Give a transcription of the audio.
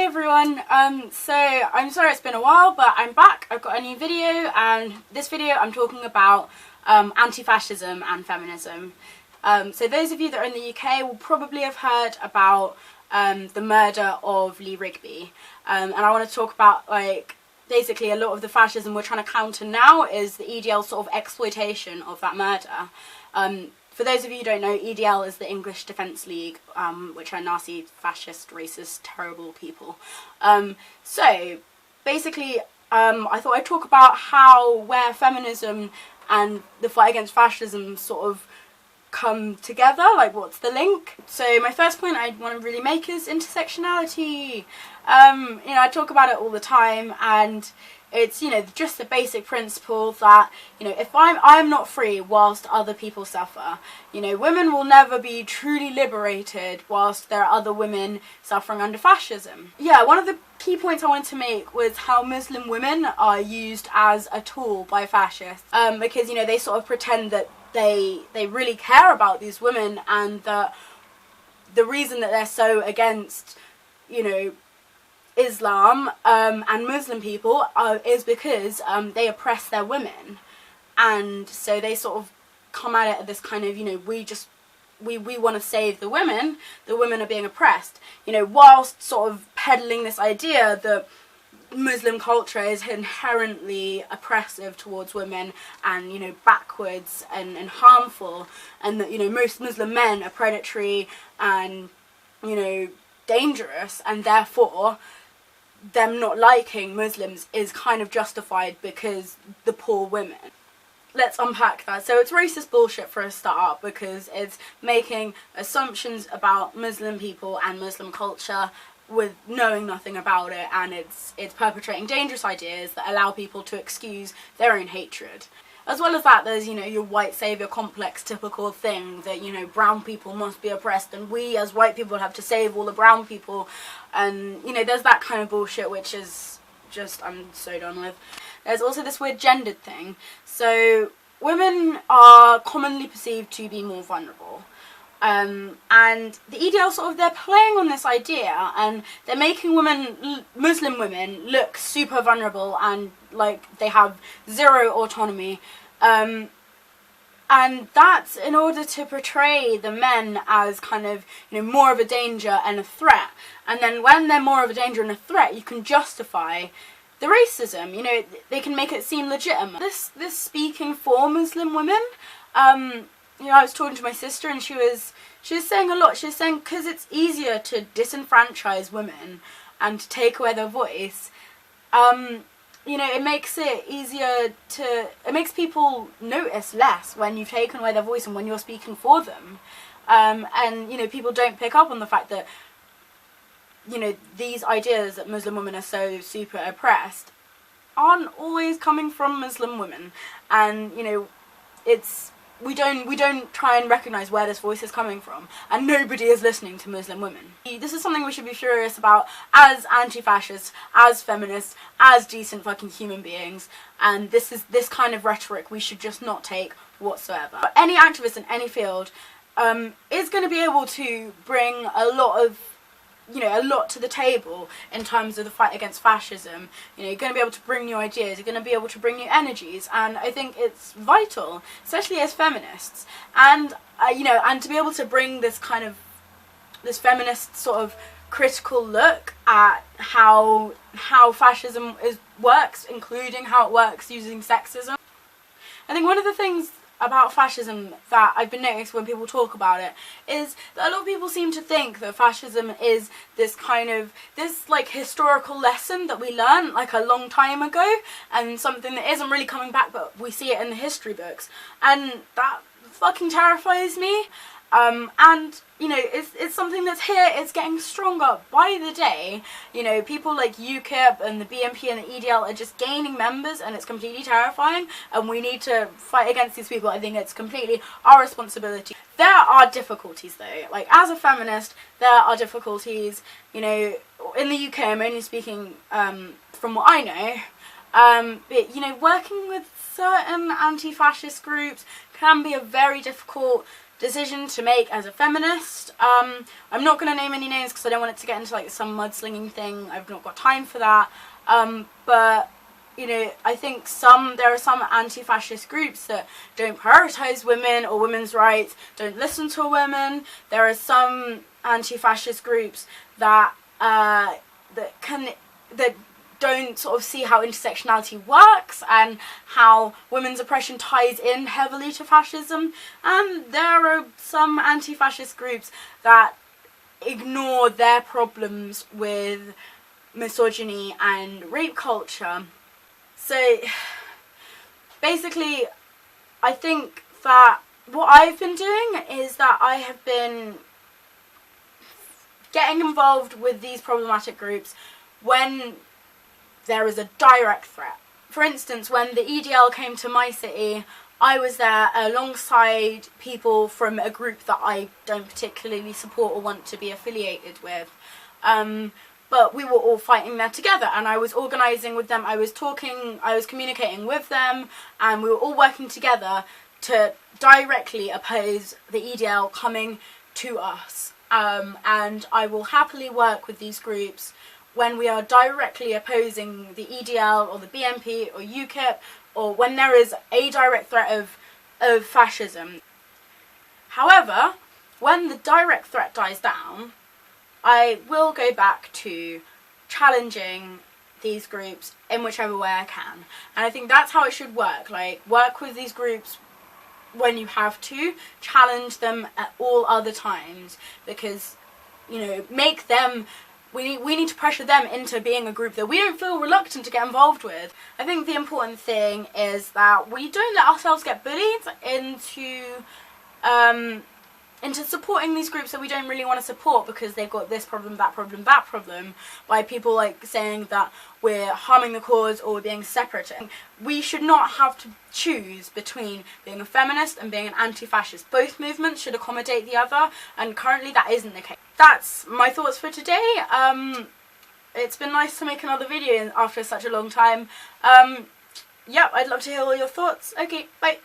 everyone, so I'm sorry it's been a while, but I'm back. I've got a new video, and this video I'm talking about anti-fascism and feminism. So those of you that are in the UK will probably have heard about the murder of Lee Rigby, and I want to talk about, like, basically a lot of the fascism we're trying to counter now is the EDL sort of exploitation of that murder. For those of you who don't know, EDL is the English Defence League, which are Nazi, fascist, racist, terrible people. So basically, I thought I'd talk about where feminism and the fight against fascism sort of come together, like what's the link. So my first point I want to really make is intersectionality. I talk about it all the time, and it's, just the basic principle that, if I'm not free whilst other people suffer. Women will never be truly liberated whilst there are other women suffering under fascism. Yeah, one of the key points I wanted to make was how Muslim women are used as a tool by fascists, because, they sort of pretend that they really care about these women, and that the reason that they're so against, Islam and Muslim people is because they oppress their women, and so they sort of come at it at this kind of, we want to save the women are being oppressed, whilst sort of peddling this idea that Muslim culture is inherently oppressive towards women and, backwards and harmful, and that, most Muslim men are predatory and, dangerous, and therefore them not liking Muslims is kind of justified because the poor women. Let's unpack that. So it's racist bullshit for a start, because it's making assumptions about Muslim people and Muslim culture with knowing nothing about it, and it's perpetrating dangerous ideas that allow people to excuse their own hatred. As well as that, there's, your white saviour complex typical thing that, brown people must be oppressed and we as white people have to save all the brown people. And, there's that kind of bullshit, which is just, I'm so done with. There's also this weird gendered thing. So women are commonly perceived to be more vulnerable. And the EDL sort of, they're playing on this idea, and they're making Muslim women look super vulnerable and like they have zero autonomy, and that's in order to portray the men as kind of, more of a danger and a threat. And then when they're more of a danger and a threat, you can justify the racism, they can make it seem legitimate. This speaking for Muslim women, I was talking to my sister, and she was saying a lot. She was saying because it's easier to disenfranchise women and to take away their voice, it makes it easier it makes people notice less when you've taken away their voice and when you're speaking for them. And, people don't pick up on the fact that, these ideas that Muslim women are so super oppressed aren't always coming from Muslim women. And, we don't try and recognise where this voice is coming from, and nobody is listening to Muslim women. This is something we should be furious about as anti-fascists, as feminists, as decent fucking human beings, and this kind of rhetoric we should just not take whatsoever. But any activist in any field is going to be able to bring a lot to the table in terms of the fight against fascism. You're going to be able to bring new ideas, you're going to be able to bring new energies, and I think it's vital, especially as feminists, and and to be able to bring this kind of, this feminist sort of critical look at how fascism works, including how it works using sexism. I think one of the things about fascism that I've been noticing when people talk about it is that a lot of people seem to think that fascism is this historical lesson that we learned like a long time ago, and something that isn't really coming back, but we see it in the history books, and that fucking terrifies me. And it's something that's here, it's getting stronger by the day. People like UKIP and the BNP and the EDL are just gaining members, and it's completely terrifying, and we need to fight against these people. I think it's completely our responsibility. There are difficulties though, like as a feminist there are difficulties, in the UK, I'm only speaking from what I know, but working with certain anti-fascist groups can be a very difficult decision to make as a feminist. I'm not going to name any names because I don't want it to get into like some mudslinging thing. I've not got time for that. But you know, I think there are some anti-fascist groups that don't prioritise women or women's rights, don't listen to women. There are some anti-fascist groups that don't sort of see how intersectionality works and how women's oppression ties in heavily to fascism. And there are some anti-fascist groups that ignore their problems with misogyny and rape culture. So basically, I think that what I've been doing is that I have been getting involved with these problematic groups when there is a direct threat. For instance, when the EDL came to my city, I was there alongside people from a group that I don't particularly support or want to be affiliated with. But we were all fighting there together, and I was organising with them, I was communicating with them, and we were all working together to directly oppose the EDL coming to us. And I will happily work with these groups when we are directly opposing the EDL or the BNP or UKIP, or when there is a direct threat of fascism. However, when the direct threat dies down, I will go back to challenging these groups in whichever way I can. And I think that's how it should work. Like, work with these groups when you have to, challenge them at all other times, because, you know, make them, we need to pressure them into being a group that we don't feel reluctant to get involved with. I think the important thing is that we don't let ourselves get bullied into supporting these groups that we don't really want to support because they've got this problem, that problem, that problem, by people like saying that we're harming the cause or being separate. We should not have to choose between being a feminist and being an anti-fascist. Both movements should accommodate the other, and currently that isn't the case. That's my thoughts for today. It's been nice to make another video after such a long time. Yep, I'd love to hear all your thoughts. Okay, bye.